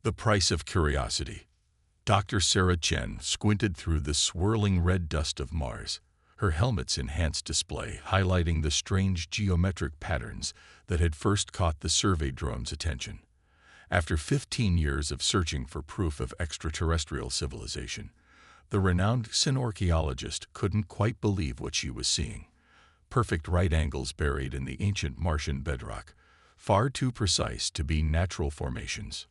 The price of curiosity. Dr. Sarah Chen squinted through the swirling red dust of Mars, her helmet's enhanced display highlighting the strange geometric patterns that had first caught the survey drone's attention. After 15 years of searching for proof of extraterrestrial civilization, the renowned synorchaeologist couldn't quite believe what she was seeing. Perfect right angles buried in the ancient Martian bedrock, far too precise to be natural formations.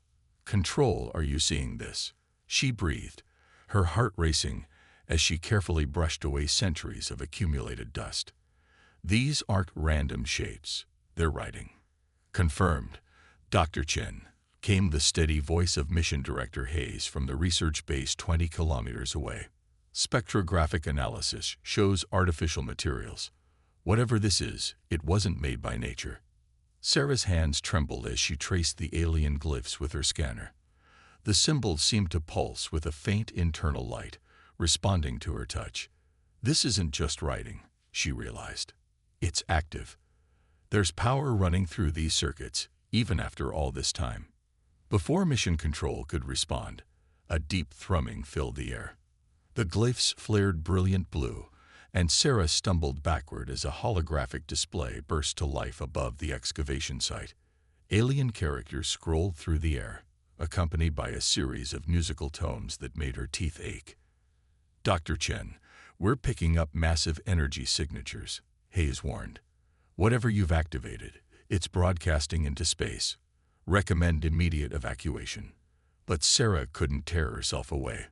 "Control, are you seeing this?" she breathed, her heart racing as she carefully brushed away centuries of accumulated dust. "These aren't random shapes, they're writing." "Confirmed, Dr. Chen," came the steady voice of Mission Director Hayes from the research base 20 kilometers away. "Spectrographic analysis shows artificial materials. Whatever this is, it wasn't made by nature." Sarah's hands trembled as she traced the alien glyphs with her scanner. The symbols seemed to pulse with a faint internal light, responding to her touch. "This isn't just writing," she realized. "It's active. There's power running through these circuits, even after all this time." Before Mission Control could respond, a deep thrumming filled the air. The glyphs flared brilliant blue, and Sarah stumbled backward as a holographic display burst to life above the excavation site. Alien characters scrolled through the air, accompanied by a series of musical tones that made her teeth ache. "Dr. Chen, we're picking up massive energy signatures," Hayes warned. "Whatever you've activated, it's broadcasting into space. Recommend immediate evacuation." But Sarah couldn't tear herself away.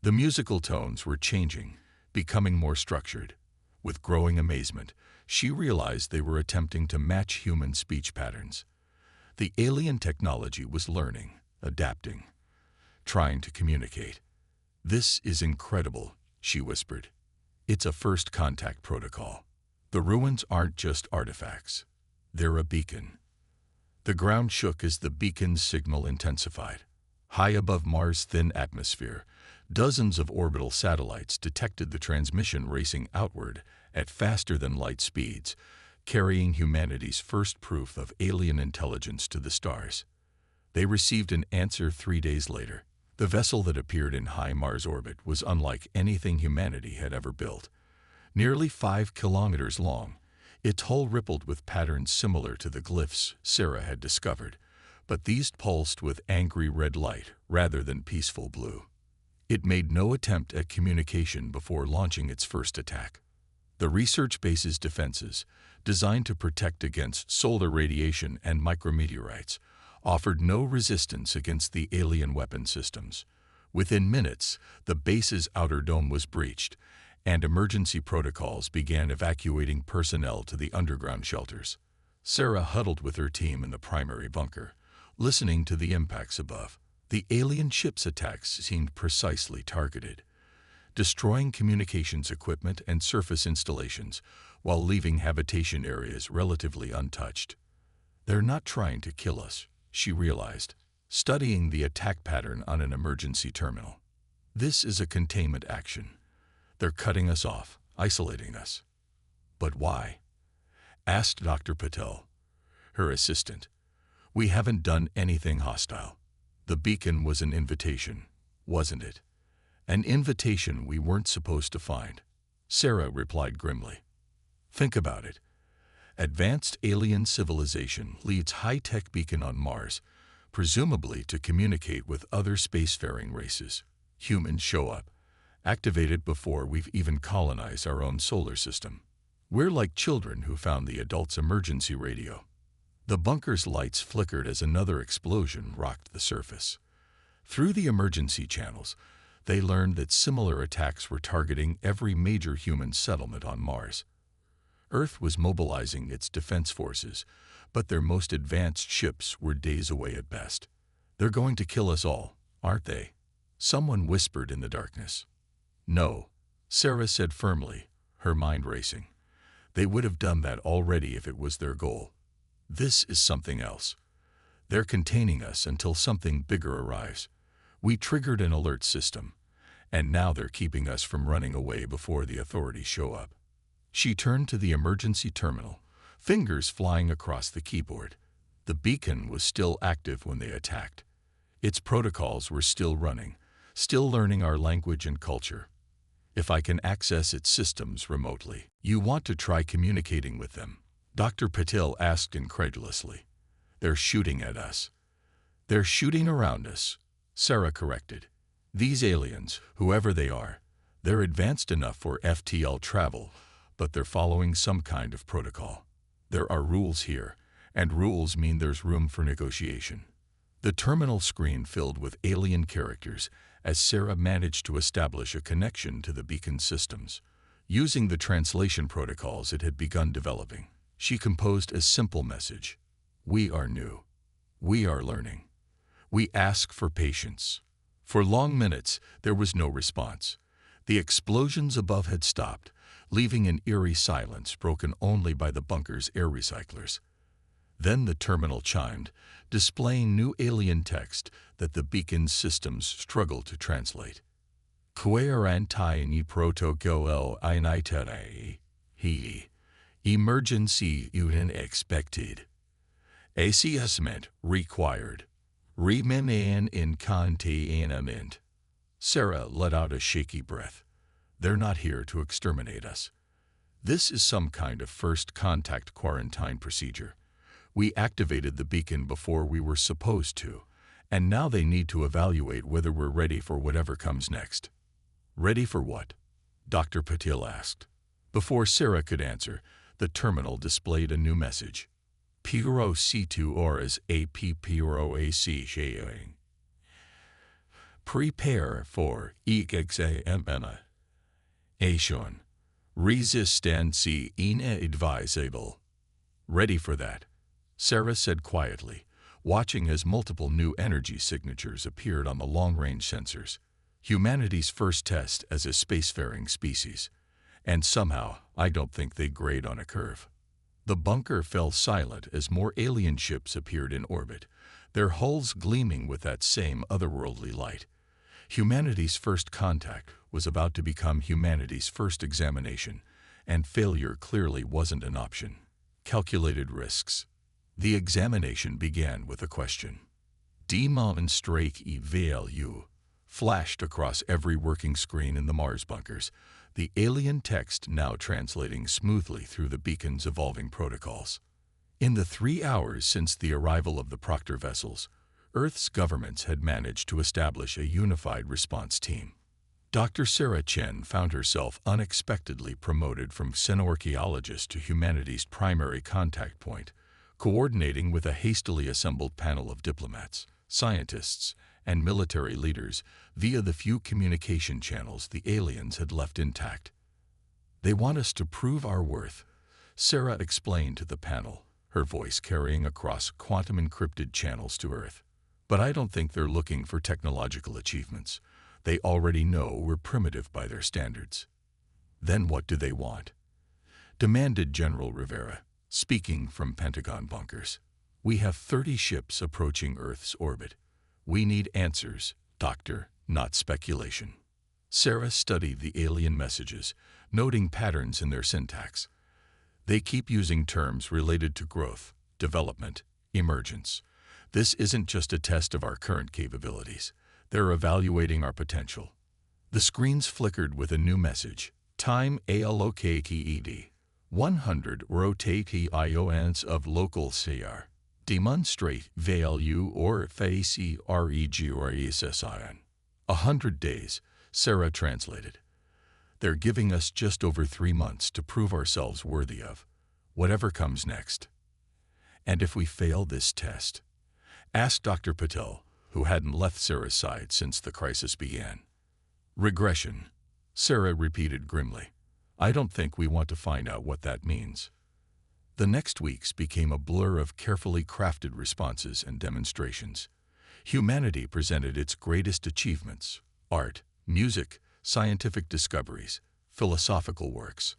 The musical tones were changing, becoming more structured. With growing amazement, she realized they were attempting to match human speech patterns. The alien technology was learning, adapting, trying to communicate. "This is incredible," she whispered. "It's a first contact protocol. The ruins aren't just artifacts. They're a beacon." The ground shook as the beacon's signal intensified. High above Mars' thin atmosphere, dozens of orbital satellites detected the transmission racing outward at faster-than-light speeds, carrying humanity's first proof of alien intelligence to the stars. They received an answer 3 days later. The vessel that appeared in high Mars orbit was unlike anything humanity had ever built. Nearly 5 kilometers long, its hull rippled with patterns similar to the glyphs Sarah had discovered, but these pulsed with angry red light rather than peaceful blue. It made no attempt at communication before launching its first attack. The research base's defenses, designed to protect against solar radiation and micrometeorites, offered no resistance against the alien weapon systems. Within minutes, the base's outer dome was breached, and emergency protocols began evacuating personnel to the underground shelters. Sarah huddled with her team in the primary bunker, listening to the impacts above. The alien ship's attacks seemed precisely targeted, destroying communications equipment and surface installations while leaving habitation areas relatively untouched. "They're not trying to kill us," she realized, studying the attack pattern on an emergency terminal. "This is a containment action. They're cutting us off, isolating us." "But why?" asked Dr. Patel, her assistant. "We haven't done anything hostile." The beacon was an invitation, wasn't it? An invitation we weren't supposed to find, Sarah replied grimly. "Think about it. Advanced alien civilization leads high-tech beacon on Mars, presumably to communicate with other spacefaring races. Humans show up, activated before we've even colonized our own solar system. We're like children who found the adult's emergency radio." The bunker's lights flickered as another explosion rocked the surface. Through the emergency channels, they learned that similar attacks were targeting every major human settlement on Mars. Earth was mobilizing its defense forces, but their most advanced ships were days away at best. "They're going to kill us all, aren't they?" someone whispered in the darkness. "No," Sarah said firmly, her mind racing. "They would have done that already if it was their goal. This is something else. They're containing us until something bigger arrives. We triggered an alert system, and now they're keeping us from running away before the authorities show up." She turned to the emergency terminal, fingers flying across the keyboard. The beacon was still active when they attacked. Its protocols were still running, still learning our language and culture. If I can access its systems remotely, you want to try communicating with them? Dr. Patil asked incredulously. They're shooting at us. They're shooting around us, Sarah corrected. These aliens, whoever they are, they're advanced enough for FTL travel, but they're following some kind of protocol. There are rules here, and rules mean there's room for negotiation. The terminal screen filled with alien characters as Sarah managed to establish a connection to the beacon systems. Using the translation protocols it had begun developing, she composed a simple message. We are new. We are learning. We ask for patience. For long minutes, there was no response. The explosions above had stopped, leaving an eerie silence broken only by the bunker's air recyclers. Then the terminal chimed, displaying new alien text that the beacon's systems struggled to translate. Querantai ni protocolo initere, he. Emergency unit expected. Assessment required. Remain in containment. Sarah let out a shaky breath. They're not here to exterminate us. This is some kind of first contact quarantine procedure. We activated the beacon before we were supposed to, and now they need to evaluate whether we're ready for whatever comes next. Ready for what? Dr. Patil asked. Before Sarah could answer, the terminal displayed a new message. Piro C2 horas AP Piro AC sharing. Prepare for examination. Resistance inadvisable. Ready for that, Sarah said quietly, watching as multiple new energy signatures appeared on the long-range sensors. Humanity's first test as a spacefaring species. And somehow, I don't think they grade on a curve. The bunker fell silent as more alien ships appeared in orbit, their hulls gleaming with that same otherworldly light. Humanity's first contact was about to become humanity's first examination, and failure clearly wasn't an option. Calculated risks. The examination began with a question. Demonstrate value flashed across every working screen in the Mars bunkers, the alien text now translating smoothly through the beacon's evolving protocols. In the 3 hours since the arrival of the Proctor vessels, Earth's governments had managed to establish a unified response team. Dr. Sarah Chen found herself unexpectedly promoted from xenoarchaeologist to humanity's primary contact point, coordinating with a hastily assembled panel of diplomats, scientists, and military leaders via the few communication channels the aliens had left intact. They want us to prove our worth, Sarah explained to the panel, her voice carrying across quantum-encrypted channels to Earth. But I don't think they're looking for technological achievements. They already know we're primitive by their standards. Then what do they want? Demanded General Rivera, speaking from Pentagon bunkers. We have 30 ships approaching Earth's orbit. We need answers, Doctor, not speculation. Sarah studied the alien messages, noting patterns in their syntax. They keep using terms related to growth, development, emergence. This isn't just a test of our current capabilities. They're evaluating our potential. The screens flickered with a new message. Time allocated. 100 rotate ions of local CR. Demonstrate value or face regression. 100 days, Sarah translated. They're giving us just over 3 months to prove ourselves worthy of whatever comes next. And if we fail this test? Asked Dr. Patel, who hadn't left Sarah's side since the crisis began. Regression, Sarah repeated grimly. I don't think we want to find out what that means. The next weeks became a blur of carefully crafted responses and demonstrations. Humanity presented its greatest achievements: art, music, scientific discoveries, philosophical works.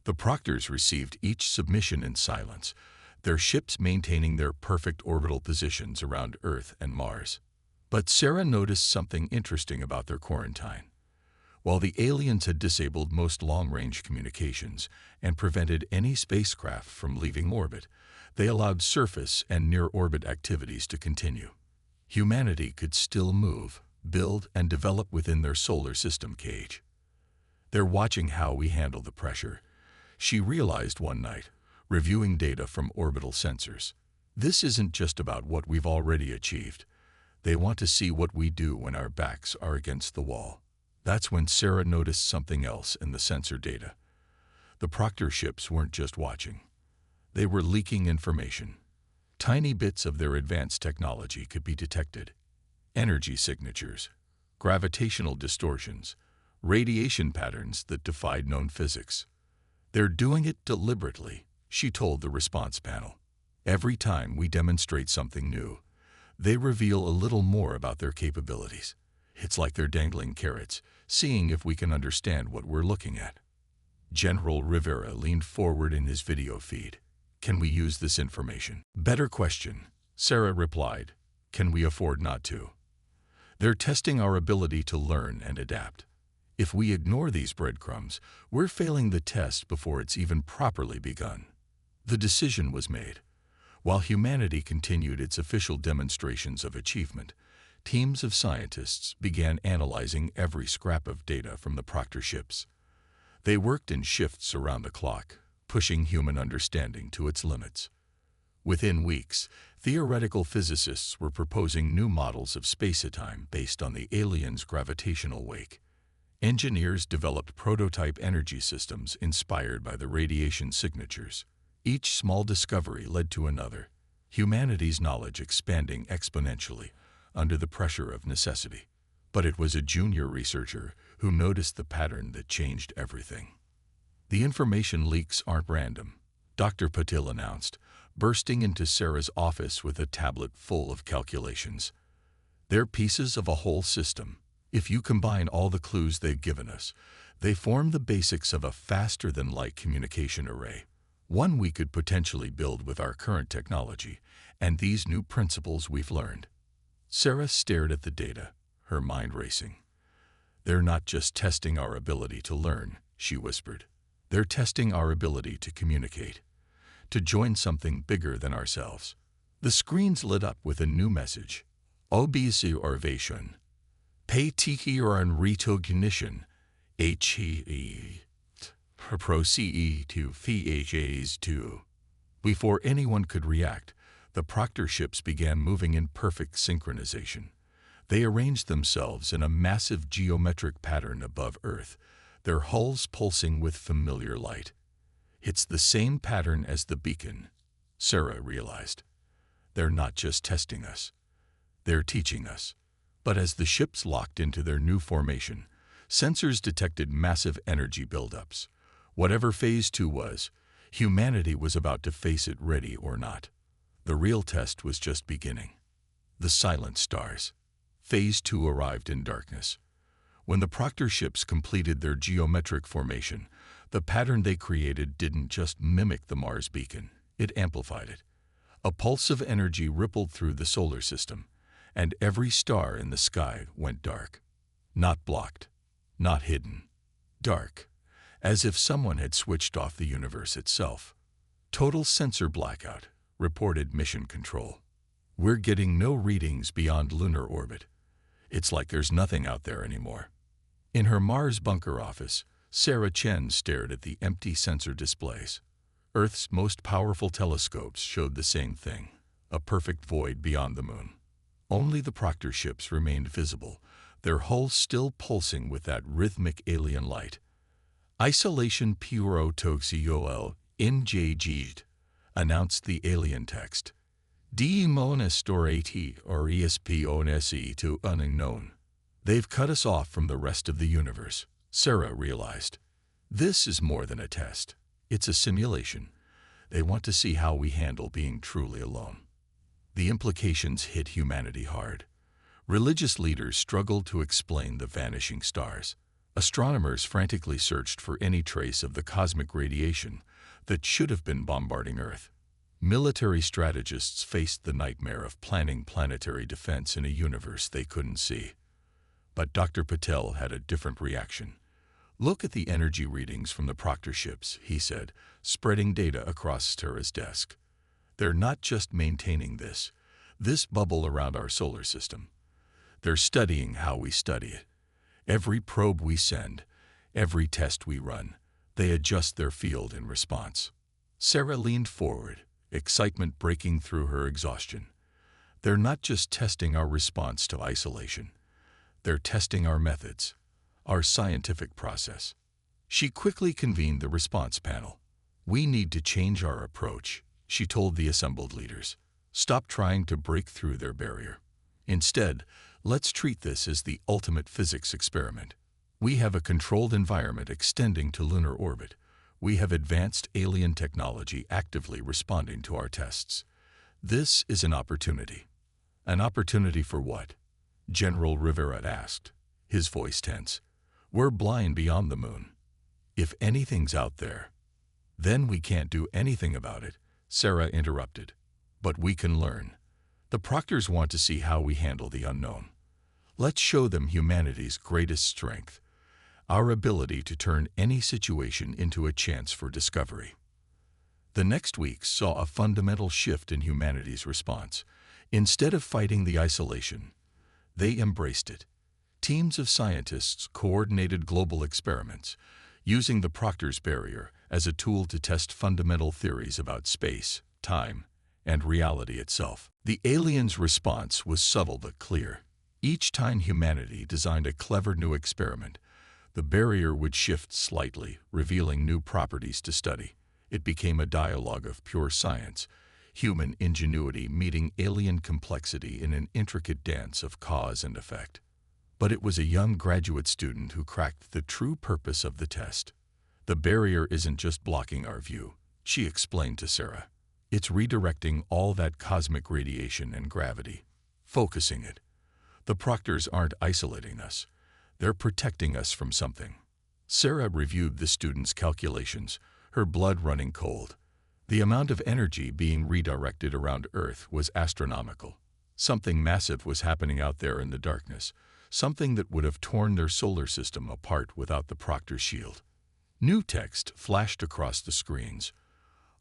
The Proctors received each submission in silence, their ships maintaining their perfect orbital positions around Earth and Mars. But Sarah noticed something interesting about their quarantine. While the aliens had disabled most long-range communications and prevented any spacecraft from leaving orbit, they allowed surface and near-orbit activities to continue. Humanity could still move, build, and develop within their solar system cage. They're watching how we handle the pressure, she realized one night, reviewing data from orbital sensors. This isn't just about what we've already achieved. They want to see what we do when our backs are against the wall. That's when Sarah noticed something else in the sensor data. The Proctor ships weren't just watching. They were leaking information. Tiny bits of their advanced technology could be detected. Energy signatures, gravitational distortions, radiation patterns that defied known physics. They're doing it deliberately, she told the response panel. Every time we demonstrate something new, they reveal a little more about their capabilities. It's like they're dangling carrots, seeing if we can understand what we're looking at. General Rivera leaned forward in his video feed. Can we use this information? Better question, Sarah replied. Can we afford not to? They're testing our ability to learn and adapt. If we ignore these breadcrumbs, we're failing the test before it's even properly begun. The decision was made. While humanity continued its official demonstrations of achievement, teams of scientists began analyzing every scrap of data from the Proctor ships. They worked in shifts around the clock, pushing human understanding to its limits. Within weeks, theoretical physicists were proposing new models of space-time based on the aliens' gravitational wake. Engineers developed prototype energy systems inspired by the radiation signatures. Each small discovery led to another, humanity's knowledge expanding exponentially under the pressure of necessity. But it was a junior researcher who noticed the pattern that changed everything. The information leaks aren't random, Dr. Patil announced, bursting into Sarah's office with a tablet full of calculations. They're pieces of a whole system. If you combine all the clues they've given us, they form the basics of a faster-than-light communication array, one we could potentially build with our current technology and these new principles we've learned. Sarah stared at the data, her mind racing. They're not just testing our ability to learn, she whispered. They're testing our ability to communicate, to join something bigger than ourselves. The screens lit up with a new message. Observation. Pay tikiran recognition. HE. Proceed to PHAs 2. Before anyone could react, the Proctor ships began moving in perfect synchronization. They arranged themselves in a massive geometric pattern above Earth, their hulls pulsing with familiar light. It's the same pattern as the beacon, Sarah realized. They're not just testing us. They're teaching us. But as the ships locked into their new formation, sensors detected massive energy buildups. Whatever Phase 2 was, humanity was about to face it ready or not. The real test was just beginning. The silent stars. Phase 2 arrived in darkness. When the Proctor ships completed their geometric formation, the pattern they created didn't just mimic the Mars beacon, it amplified it. A pulse of energy rippled through the solar system, and every star in the sky went dark. Not blocked, not hidden. Dark, as if someone had switched off the universe itself. Total sensor blackout, reported Mission Control. We're getting no readings beyond lunar orbit. It's like there's nothing out there anymore. In her Mars bunker office, Sarah Chen stared at the empty sensor displays. Earth's most powerful telescopes showed the same thing, a perfect void beyond the moon. Only the Proctor ships remained visible, their hulls still pulsing with that rhythmic alien light. Isolation Puro Toxiol NJG, announced the alien text. Demonestorati or ESP to unknown. They've cut us off from the rest of the universe, Sarah realized. This is more than a test. It's a simulation. They want to see how we handle being truly alone. The implications hit humanity hard. Religious leaders struggled to explain the vanishing stars. Astronomers frantically searched for any trace of the cosmic radiation that should have been bombarding Earth. Military strategists faced the nightmare of planning planetary defense in a universe they couldn't see. But Dr. Patel had a different reaction. Look at the energy readings from the Proctor ships, he said, spreading data across Sarah's desk. They're not just maintaining this. this bubble around our solar system. They're studying how we study it. Every probe we send, every test we run, they adjust their field in response. Sarah leaned forward, excitement breaking through her exhaustion. They're not just testing our response to isolation. They're testing our methods, our scientific process. She quickly convened the response panel. We need to change our approach, she told the assembled leaders. Stop trying to break through their barrier. Instead, let's treat this as the ultimate physics experiment. We have a controlled environment extending to lunar orbit. We have advanced alien technology actively responding to our tests. This is an opportunity. An opportunity for what? General Rivera asked, his voice tense. We're blind beyond the moon. If anything's out there, then we can't do anything about it, Sarah interrupted. But we can learn. The Proctors want to see how we handle the unknown. Let's show them humanity's greatest strength, our ability to turn any situation into a chance for discovery. The next week saw a fundamental shift in humanity's response. Instead of fighting the isolation, they embraced it. Teams of scientists coordinated global experiments, using the Proctor's barrier as a tool to test fundamental theories about space, time, and reality itself. The aliens' response was subtle but clear. Each time humanity designed a clever new experiment, the barrier would shift slightly, revealing new properties to study. It became a dialogue of pure science, human ingenuity meeting alien complexity in an intricate dance of cause and effect. But it was a young graduate student who cracked the true purpose of the test. The barrier isn't just blocking our view, she explained to Sarah. It's redirecting all that cosmic radiation and gravity, focusing it. The Proctors aren't isolating us. They're protecting us from something. Sarah reviewed the student's calculations, her blood running cold. The amount of energy being redirected around Earth was astronomical. Something massive was happening out there in the darkness, something that would have torn their solar system apart without the Proctor shield. New text flashed across the screens.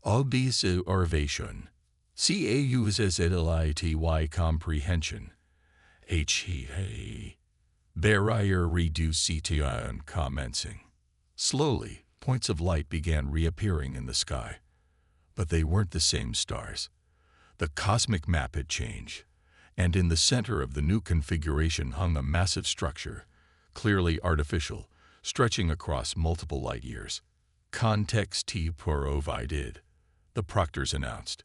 Observation. Causally comprehension. HFY. Barrier reduction commencing. Slowly, points of light began reappearing in the sky. But they weren't the same stars. The cosmic map had changed, and in the center of the new configuration hung a massive structure, clearly artificial, stretching across multiple light years. Context T provided, the Proctors announced.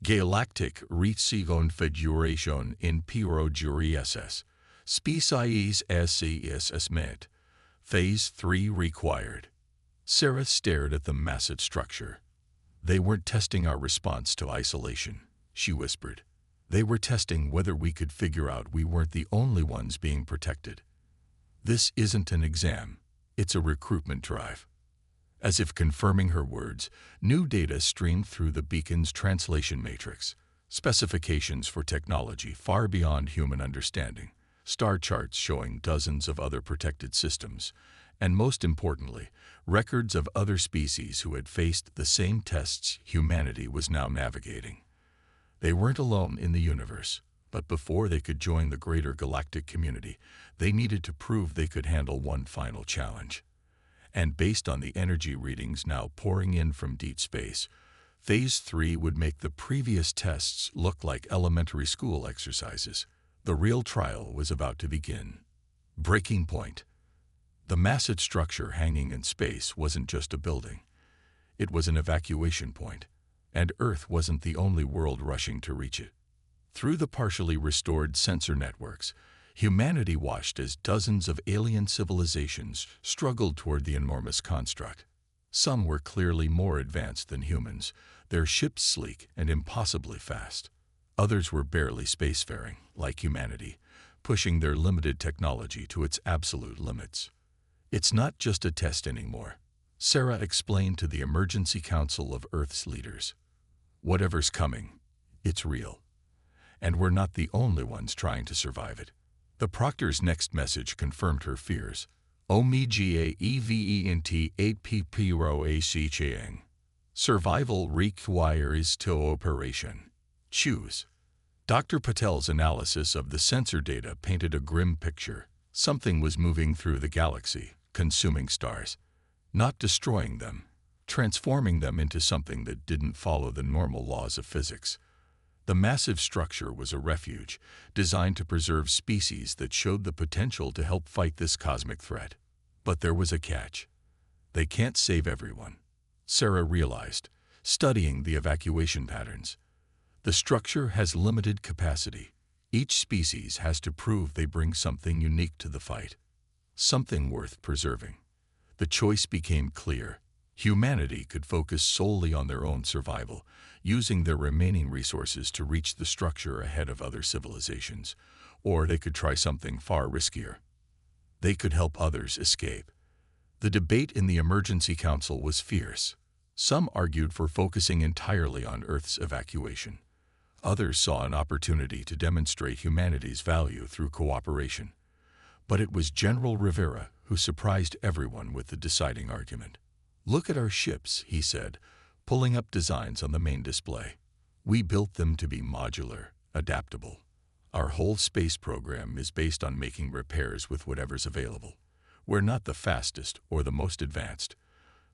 Galactic reconfiguration in progress. Species assessment. Phase 3 required. Sarah stared at the massive structure. They weren't testing our response to isolation, she whispered. They were testing whether we could figure out we weren't the only ones being protected. This isn't an exam, it's a recruitment drive. As if confirming her words, new data streamed through the beacon's translation matrix, specifications for technology far beyond human understanding, star charts showing dozens of other protected systems, and most importantly, records of other species who had faced the same tests humanity was now navigating. They weren't alone in the universe, but before they could join the greater galactic community, they needed to prove they could handle one final challenge. And based on the energy readings now pouring in from deep space, Phase 3 would make the previous tests look like elementary school exercises. The real trial was about to begin. Breaking point. The massive structure hanging in space wasn't just a building. It was an evacuation point, and Earth wasn't the only world rushing to reach it. Through the partially restored sensor networks, humanity watched as dozens of alien civilizations struggled toward the enormous construct. Some were clearly more advanced than humans, their ships sleek and impossibly fast. Others were barely spacefaring, like humanity, pushing their limited technology to its absolute limits. It's not just a test anymore, Sarah explained to the Emergency Council of Earth's leaders. Whatever's coming, it's real. And we're not the only ones trying to survive it. The Proctor's next message confirmed her fears. Omega event 8 Chang. Survival requires to operation. Choose. Dr. Patel's analysis of the sensor data painted a grim picture. Something was moving through the galaxy, consuming stars, not destroying them, transforming them into something that didn't follow the normal laws of physics. The massive structure was a refuge, designed to preserve species that showed the potential to help fight this cosmic threat. But there was a catch. They can't save everyone, Sarah realized, studying the evacuation patterns. The structure has limited capacity. Each species has to prove they bring something unique to the fight, something worth preserving. The choice became clear. Humanity could focus solely on their own survival, using their remaining resources to reach the structure ahead of other civilizations, or they could try something far riskier. They could help others escape. The debate in the Emergency Council was fierce. Some argued for focusing entirely on Earth's evacuation. Others saw an opportunity to demonstrate humanity's value through cooperation. But it was General Rivera who surprised everyone with the deciding argument. "Look at our ships," he said, pulling up designs on the main display. "We built them to be modular, adaptable. Our whole space program is based on making repairs with whatever's available. We're not the fastest or the most advanced,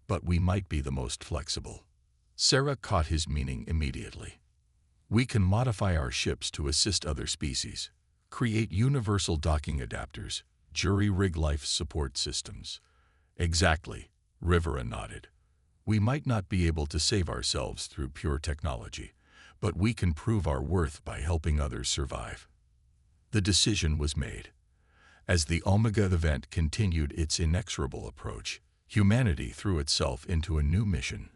but we might be the most flexible." Sarah caught his meaning immediately. "We can modify our ships to assist other species, create universal docking adapters, jury-rig life support systems." "Exactly," Rivera nodded. "We might not be able to save ourselves through pure technology, but we can prove our worth by helping others survive." The decision was made. As the Omega event continued its inexorable approach, humanity threw itself into a new mission.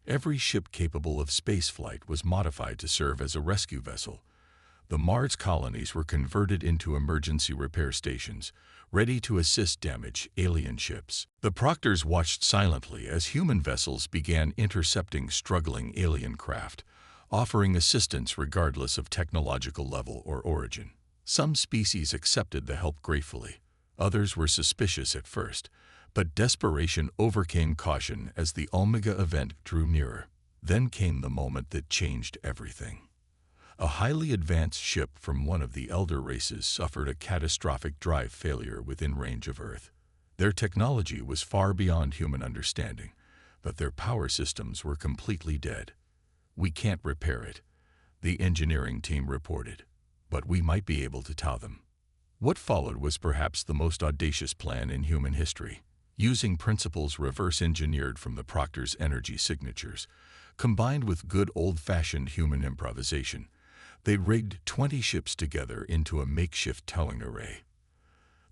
Every ship capable of spaceflight was modified to serve as a rescue vessel. The Mars colonies were converted into emergency repair stations, ready to assist damaged alien ships. The Proctors watched silently as human vessels began intercepting struggling alien craft, offering assistance regardless of technological level or origin. Some species accepted the help gratefully. Others were suspicious at first, but desperation overcame caution as the Omega event drew nearer. Then came the moment that changed everything. A highly advanced ship from one of the elder races suffered a catastrophic drive failure within range of Earth. Their technology was far beyond human understanding, but their power systems were completely dead. "We can't repair it," the engineering team reported, "but we might be able to tow them." What followed was perhaps the most audacious plan in human history. Using principles reverse-engineered from the Proctor's energy signatures, combined with good old-fashioned human improvisation, they rigged 20 ships together into a makeshift towing array.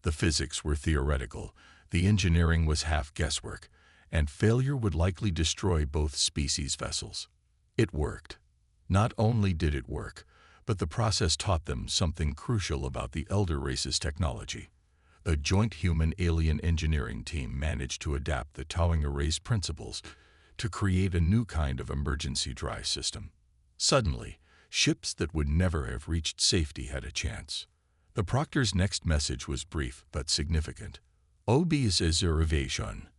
The physics were theoretical, the engineering was half guesswork, and failure would likely destroy both species' vessels. It worked. Not only did it work, but the process taught them something crucial about the elder race's technology. A joint human-alien engineering team managed to adapt the towing array's principles to create a new kind of emergency drive system. Suddenly, ships that would never have reached safety had a chance. The Proctor's next message was brief but significant. Observation.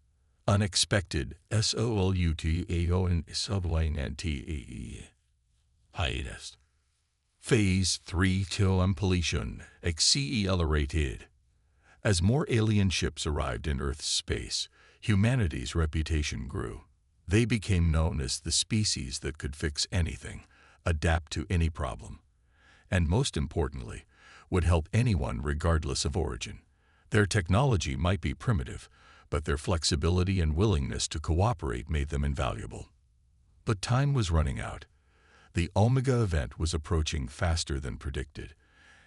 Unexpected SOLUTAON sublinante. Hiatus. Phase 3 till completion. Accelerated. As more alien ships arrived in Earth's space, humanity's reputation grew. They became known as the species that could fix anything, adapt to any problem, and most importantly, would help anyone regardless of origin. Their technology might be primitive, but their flexibility and willingness to cooperate made them invaluable. But time was running out. The Omega event was approaching faster than predicted,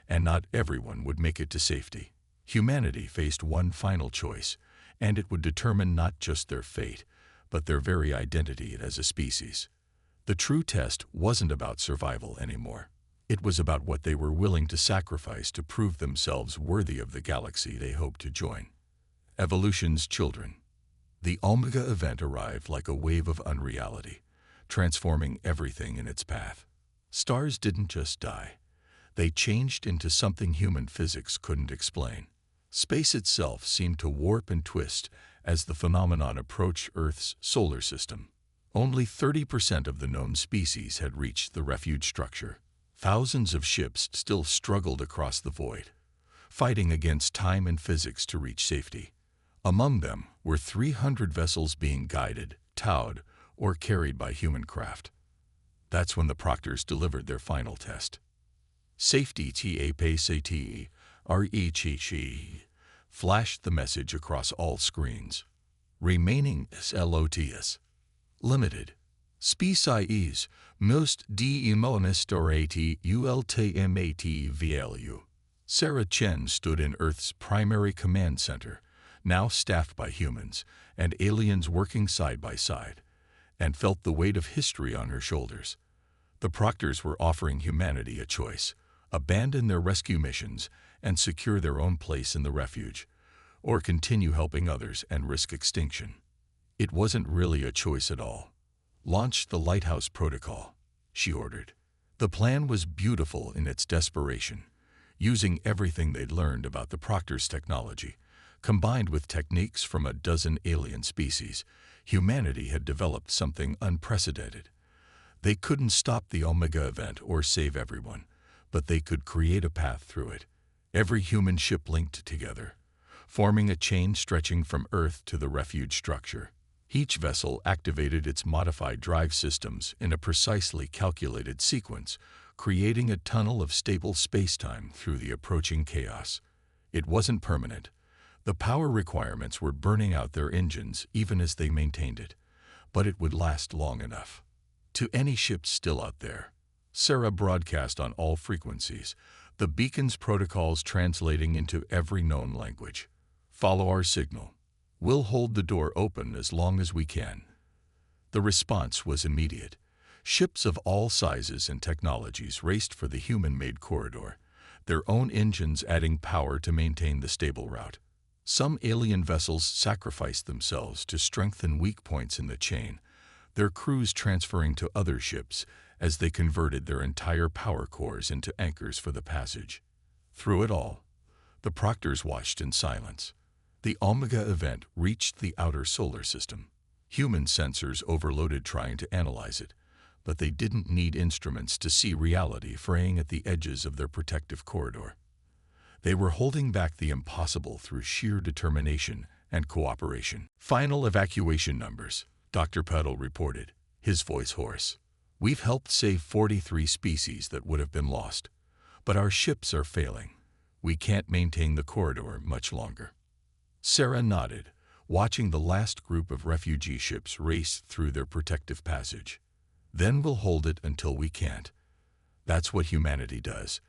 and not everyone would make it to safety. Humanity faced one final choice, and it would determine not just their fate, but their very identity as a species. The true test wasn't about survival anymore. It was about what they were willing to sacrifice to prove themselves worthy of the galaxy they hoped to join. Evolution's children. The Omega event arrived like a wave of unreality, transforming everything in its path. Stars didn't just die. They changed into something human physics couldn't explain. Space itself seemed to warp and twist as the phenomenon approached Earth's solar system. Only 30% of the known species had reached the refuge structure. Thousands of ships still struggled across the void, fighting against time and physics to reach safety. Among them were 300 vessels being guided, towed, or carried by human craft. That's when the proctors delivered their final test. Safety TAPCTE, RECHE, flashed the message across all screens. Remaining SLOTS. Limited. Species, most demonistorati ultmat VLU. Sarah Chen stood in Earth's primary command center, now staffed by humans and aliens working side by side, and felt the weight of history on her shoulders. The proctors were offering humanity a choice: abandon their rescue missions and secure their own place in the refuge, or continue helping others and risk extinction. It wasn't really a choice at all. Launch the Lighthouse Protocol, she ordered. The plan was beautiful in its desperation, using everything they'd learned about the proctors' technology. Combined with techniques from a dozen alien species, humanity had developed something unprecedented. They couldn't stop the Omega event or save everyone, but they could create a path through it. Every human ship linked together, forming a chain stretching from Earth to the refuge structure. Each vessel activated its modified drive systems in a precisely calculated sequence, creating a tunnel of stable spacetime through the approaching chaos. It wasn't permanent. The power requirements were burning out their engines even as they maintained it, but it would last long enough. To any ships still out there, Sarah broadcast on all frequencies, the beacon's protocols translating into every known language. Follow our signal. We'll hold the door open as long as we can. The response was immediate. Ships of all sizes and technologies raced for the human-made corridor, their own engines adding power to maintain the stable route. Some alien vessels sacrificed themselves to strengthen weak points in the chain, their crews transferring to other ships as they converted their entire power cores into anchors for the passage. Through it all, the proctors watched in silence. The Omega event reached the outer solar system. Human sensors overloaded trying to analyze it, but they didn't need instruments to see reality fraying at the edges of their protective corridor. They were holding back the impossible through sheer determination and cooperation. Final evacuation numbers, Dr. Peddle reported, his voice hoarse. We've helped save 43 species that would have been lost, but our ships are failing. We can't maintain the corridor much longer. Sarah nodded, watching the last group of refugee ships race through their protective passage. Then we'll hold it until we can't. That's what humanity does.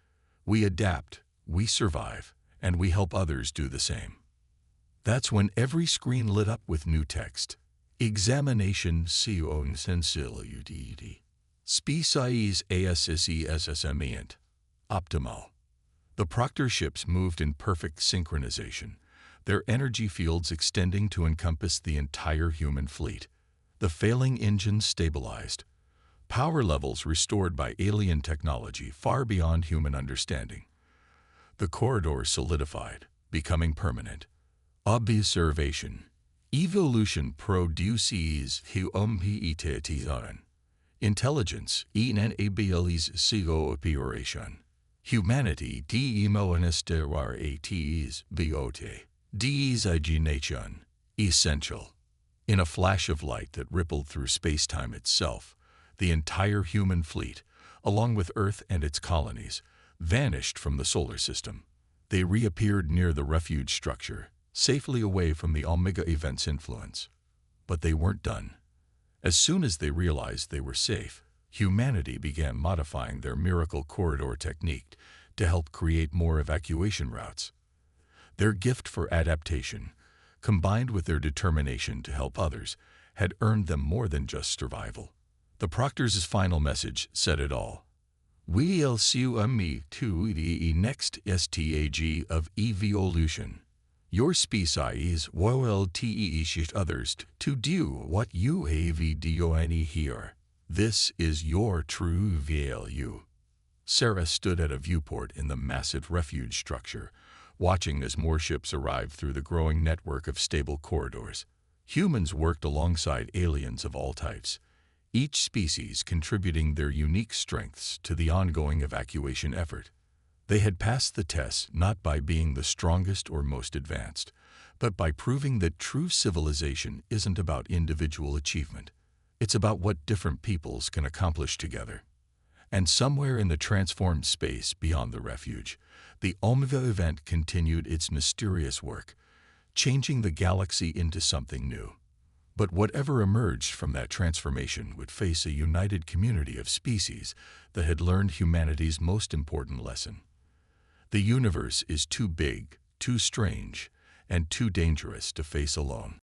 We adapt, we survive, and we help others do the same. That's when every screen lit up with new text. Examination con sensibility. Species ASSESSMEant. Optimal. The proctor ships moved in perfect synchronization, their energy fields extending to encompass the entire human fleet. The failing engines stabilized, power levels restored by alien technology far beyond human understanding. The corridor solidified, becoming permanent. Observation. Evolution produces humanitarian intelligence enables cooperation. Humanity demonisterities bot. Designation. Essential. In a flash of light that rippled through space-time itself, the entire human fleet, along with Earth and its colonies, vanished from the solar system. They reappeared near the refuge structure, safely away from the Omega event's influence. But they weren't done. As soon as they realized they were safe, humanity began modifying their miracle corridor technique to help create more evacuation routes. Their gift for adaptation, combined with their determination to help others, had earned them more than just survival. The proctor's final message said it all. We'll see me to the next stage of evolution. Your species will teach others to do what you have done here. This is your true value. Sarah stood at a viewport in the massive refuge structure, watching as more ships arrived through the growing network of stable corridors. Humans worked alongside aliens of all types, each species contributing their unique strengths to the ongoing evacuation effort. They had passed the test not by being the strongest or most advanced, but by proving that true civilization isn't about individual achievement. It's about what different peoples can accomplish together. And somewhere in the transformed space beyond the refuge, the Omega event continued its mysterious work, changing the galaxy into something new. But whatever emerged from that transformation would face a united community of species that had learned humanity's most important lesson. The universe is too big, too strange, and too dangerous to face alone.